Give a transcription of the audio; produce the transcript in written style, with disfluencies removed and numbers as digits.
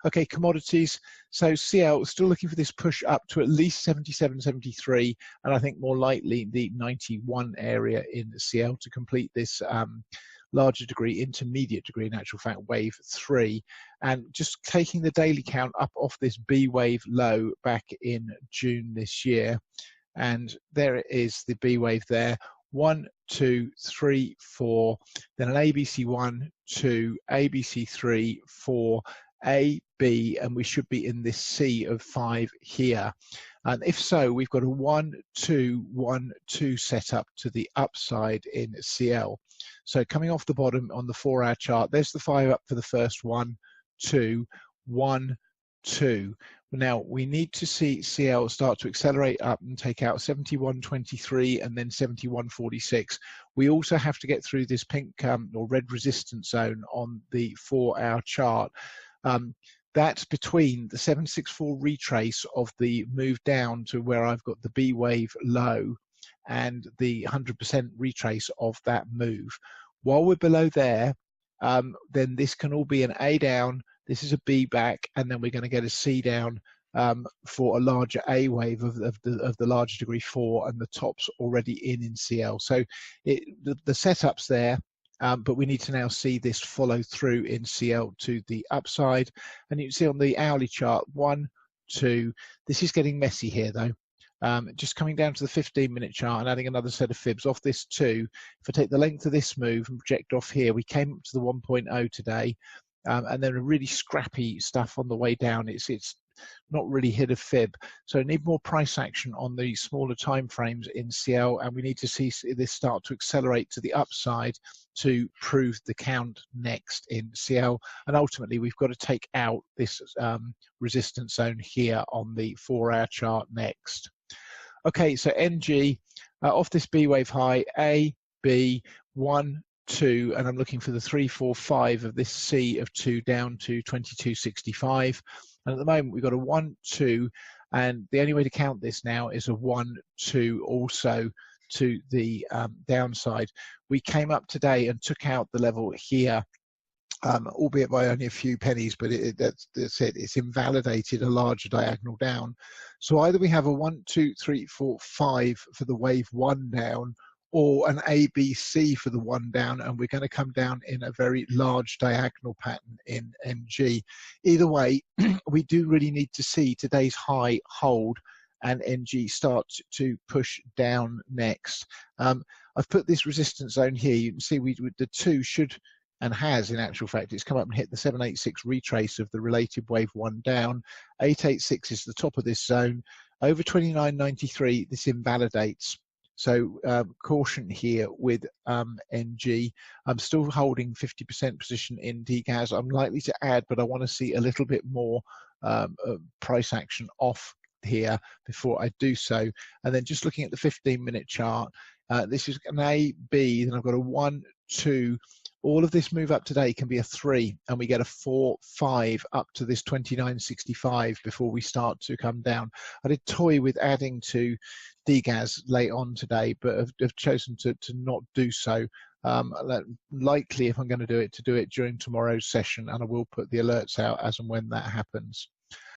Okay, commodities. So CL still looking for this push up to at least 77.73, and I think more likely the 91 area in CL to complete this larger degree, intermediate degree, in actual fact, wave 3. And just taking the daily count up off this B wave low back in June this year. And there it is, the B wave there. 1, 2, 3, 4, then an ABC 1, 2, ABC 3, 4, A, B, and we should be in this C of 5 here. And if so, we've got a 1, 2, 1, 2 setup to the upside in CL. So coming off the bottom on the 4-hour chart, there's the 5 up for the first 1, 2, 1, 2. Now we need to see CL start to accelerate up and take out 71.23 and then 71.46. We also have to get through this pink or red resistance zone on the 4-hour chart. That's between the 764 retrace of the move down to where I've got the B wave low and the 100% retrace of that move. While we're below there, then this can all be an A down. This is a B back, and then we're going to get a C down for a larger A wave of the larger degree 4, and the top's already in CL. So the setup's there, but we need to now see this follow through in CL to the upside. And you can see on the hourly chart, 1, 2. This is getting messy here though. Just coming down to the 15-minute chart and adding another set of fibs off this 2. If I take the length of this move and project off here, we came up to the 1.0 today. And then a really scrappy stuff on the way down. It's not really hit a fib, so I need more price action on the smaller time frames in CL, and we need to see this start to accelerate to the upside to prove the count next in CL. And ultimately we've got to take out this resistance zone here on the 4-hour chart next. Okay, so NG off this B wave high, A, B, 1, 2, and I'm looking for the 3, 4, 5 of this C of 2 down to 22.65. And at the moment we've got a 1, 2, and the only way to count this now is a 1, 2 also to the downside. We came up today and took out the level here, albeit by only a few pennies, but that's it. It's invalidated a larger diagonal down. So either we have a 1, 2, 3, 4, 5 for the wave 1 down, or an ABC for the 1 down, and we're going to come down in a very large diagonal pattern in NG. Either way, we do really need to see today's high hold and NG start to push down next. I've put this resistance zone here. You can see the 2 should and has, in actual fact, it's come up and hit the 786 retrace of the related wave 1 down. 886 is the top of this zone. Over 29.93, this invalidates. So caution here with NG. I'm still holding 50% position in DGAS. I'm likely to add, but I want to see a little bit more price action off here before I do so. And then just looking at the 15-minute chart, this is an A, B, then I've got a 1, 2. All of this move up today can be a 3, and we get a 4, 5 up to this 29.65 before we start to come down. I did toy with adding to DGAS late on today, but have chosen to not do so. Likely, if I'm going to do it during tomorrow's session, and I will put the alerts out as and when that happens.